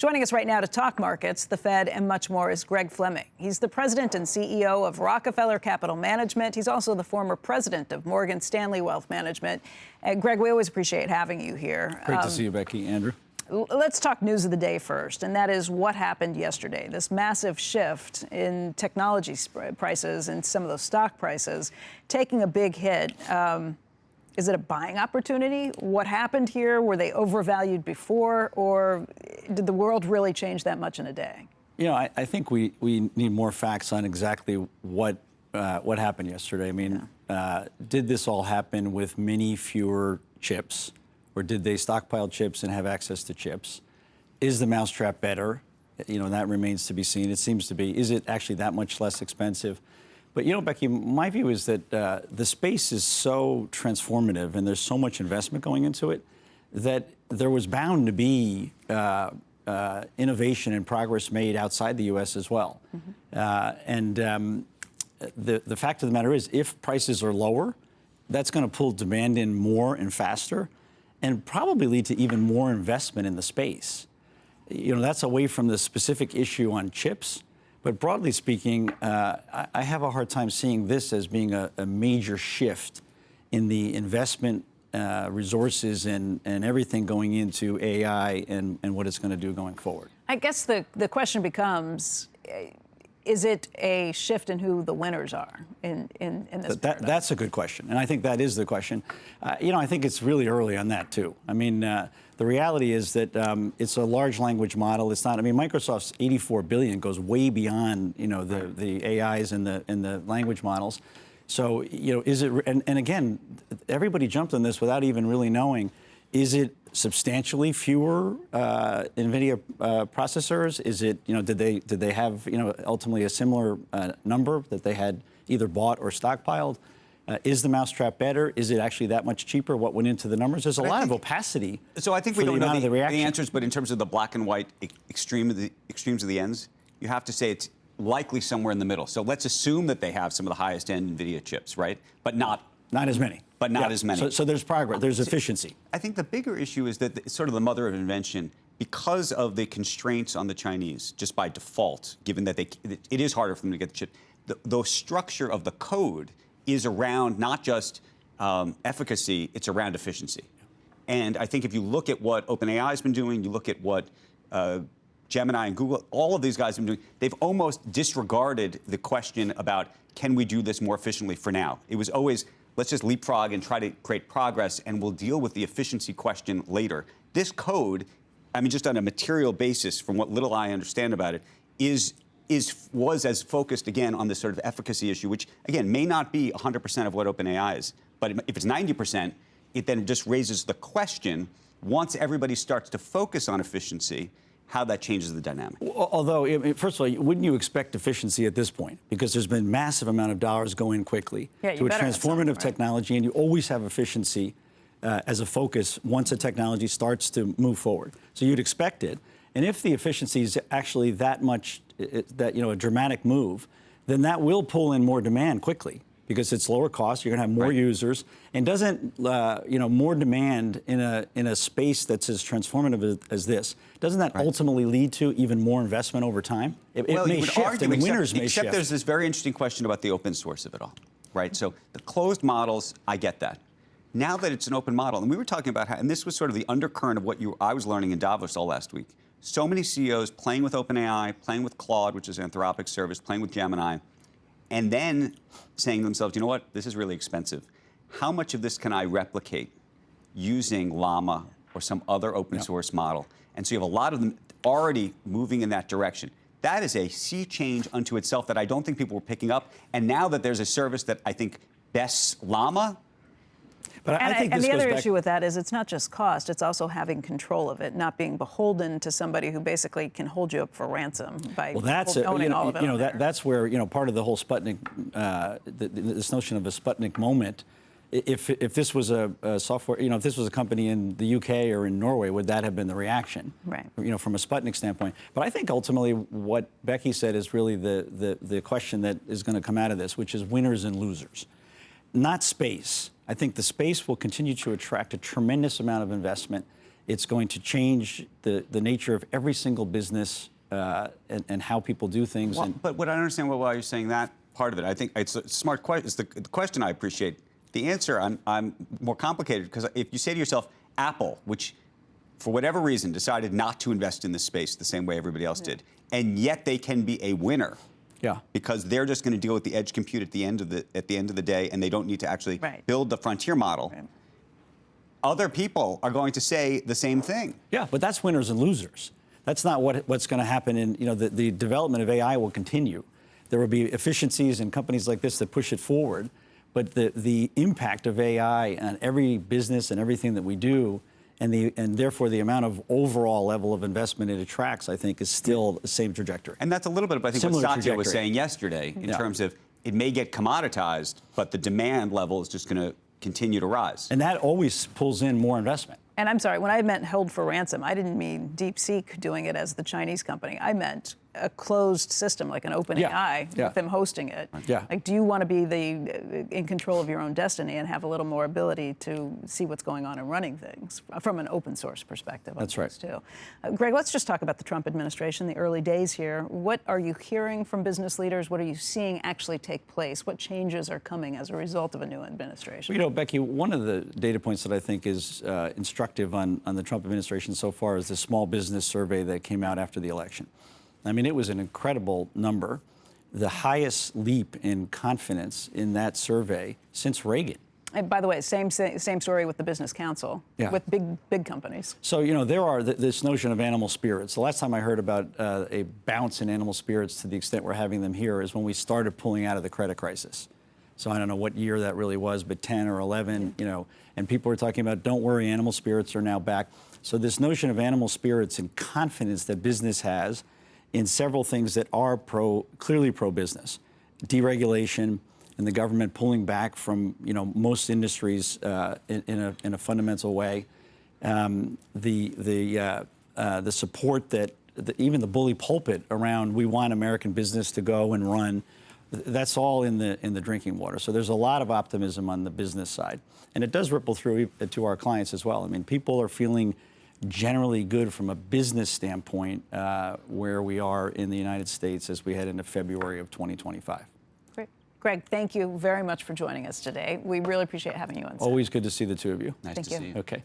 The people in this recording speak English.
Joining us right now to talk markets, the Fed, and much more is Greg Fleming. He's the president and CEO of Rockefeller Capital Management. He's also the former president of Morgan Stanley Wealth Management. Greg, we always appreciate having you here. Great to see you, Becky. Andrew. Let's talk news of the day first, and that is what happened yesterday. This massive shift in technology prices and some of those stock prices taking a big hit. Is it a buying opportunity? What happened here? Were they overvalued before, or did the world really change that much in a day? You know, I think we need more facts on exactly what happened yesterday. I mean, did this all happen with many fewer chips, or did they stockpile chips and have access to chips? Is the mousetrap better? You know, that remains to be seen. It seems to be. Is it actually that much less expensive? But, you know, Becky, my view is that the space is so transformative and there's so much investment going into it that there was bound to be innovation and progress made outside the U.S. as well. Mm-hmm. The fact of the matter is, if prices are lower, that's going to pull demand in more and faster and probably lead to even more investment in the space. You know, that's away from the specific issue on chips. But broadly speaking, I have a hard time seeing this as being a major shift in the investment resources and everything going into AI and what it's going to do going forward. I guess the question becomes, is it a shift in who the winners are in this? That's a good question, and I think that is the question. You know, I think it's really early on that too. I mean, the reality is that it's a large language model. It's not. I mean, Microsoft's $84 billion goes way beyond the AIs and the language models. So you know, is it? And again, everybody jumped on this without even really knowing. Is it substantially fewer NVIDIA processors? Is it, you know, did they have, you know, ultimately a similar number that they had either bought or stockpiled? Is the mousetrap better? Is it actually that much cheaper? What went into the numbers? There's a lot of opacity. So I think we don't know the answers, but in terms of the black and white extremes of the ends, you have to say it's likely somewhere in the middle. So let's assume that they have some of the highest end NVIDIA chips, right? But not as many. But not as many. So there's progress. There's efficiency. I think the bigger issue is that it's sort of the mother of invention because of the constraints on the Chinese, just by default, given that it is harder for them to get the chip. The structure of the code is around not just efficacy, it's around efficiency. And I think if you look at what OpenAI has been doing, you look at what Gemini and Google, all of these guys have been doing, they've almost disregarded the question about, can we do this more efficiently for now? It was always, let's just leapfrog and try to create progress, and we'll deal with the efficiency question later. This code, I mean, just on a material basis, from what little I understand about it, was as focused, again, on this sort of efficacy issue, which, again, may not be 100% of what OpenAI is. But if it's 90%, it then just raises the question, once everybody starts to focus on efficiency, how that changes the dynamic. Although, first of all, wouldn't you expect efficiency at this point? Because there's been massive amount of dollars going quickly to a transformative technology, and you always have efficiency as a focus once a technology starts to move forward. So you'd expect it. And if the efficiency is actually that much, a dramatic move, then that will pull in more demand quickly because it's lower cost. You're going to have more users, and doesn't more demand in a space that's as transformative as this. Doesn't that ultimately lead to even more investment over time? It may shift, and the winners may shift. Except there's this very interesting question about the open source of it all, right? So the closed models, I get that. Now that it's an open model, and we were talking about how, and this was sort of the undercurrent of what I was learning in Davos all last week. So many CEOs playing with OpenAI, playing with Claude, which is Anthropic's service, playing with Gemini, and then saying to themselves, you know what, this is really expensive. How much of this can I replicate using Llama or some other open source model? And so you have a lot of them already moving in that direction. That is a sea change unto itself that I don't think people were picking up. And now that there's a service that I think bests Llama. But I think the other issue with that is it's not just cost, it's also having control of it, not being beholden to somebody who basically can hold you up for ransom by owning all of it. That's where, part of the whole Sputnik, this notion of a Sputnik moment, if this was a software, if this was a company in the UK or in Norway, would that have been the reaction? Right. From a Sputnik standpoint. But I think ultimately what Becky said is really the question that is going to come out of this, which is winners and losers, not space. I think the space will continue to attract a tremendous amount of investment. It's going to change the nature of every single business and how people do things. Well, but what I don't understand why you're saying that part of it. I think it's a smart question. It's the question I appreciate. The answer, I'm more complicated, because if you say to yourself, Apple, which for whatever reason decided not to invest in this space the same way everybody else did, and yet they can be a winner. Yeah. Because they're just going to deal with the edge compute at the end of the day, and they don't need to actually build the frontier model. Right. Other people are going to say the same thing. Yeah, but that's winners and losers. That's not what's going to happen. In the development of AI will continue. There will be efficiencies in companies like this that push it forward, but the impact of AI on every business and everything that we do, and therefore the amount of overall level of investment it attracts, I think, is still the same trajectory. And that's a little bit of, I think, what Satya was saying yesterday in terms of it may get commoditized, but the demand level is just going to continue to rise. And that always pulls in more investment. And I'm sorry, when I meant held for ransom, I didn't mean DeepSeek doing it as the Chinese company. I meant a closed system like an OpenAI with them hosting it. Yeah. Like, do you want to be in control of your own destiny and have a little more ability to see what's going on and running things from an open source perspective? That's right. Too. Greg, let's just talk about the Trump administration, the early days here. What are you hearing from business leaders? What are you seeing actually take place? What changes are coming as a result of a new administration? You know, Becky, one of the data points that I think is instructive on the Trump administration so far is the small business survey that came out after the election. I mean, it was an incredible number, the highest leap in confidence in that survey since Reagan. And by the way, same story with the Business Council, with big companies. So, you know, there are this notion of animal spirits. The last time I heard about a bounce in animal spirits to the extent we're having them here is when we started pulling out of the credit crisis. So I don't know what year that really was, but 10 or 11, you know, and people were talking about, don't worry, animal spirits are now back. So this notion of animal spirits and confidence that business has in several things that are clearly pro-business, deregulation, and the government pulling back from most industries in a fundamental way, the support that even the bully pulpit around we want American business to go and run, that's all in the drinking water. So there's a lot of optimism on the business side, and it does ripple through to our clients as well. I mean, people are feeling generally good from a business standpoint where we are in the United States as we head into February of 2025. Great. Greg, thank you very much for joining us today. We really appreciate having you on. Always good to see the two of you. Nice to see you. Okay.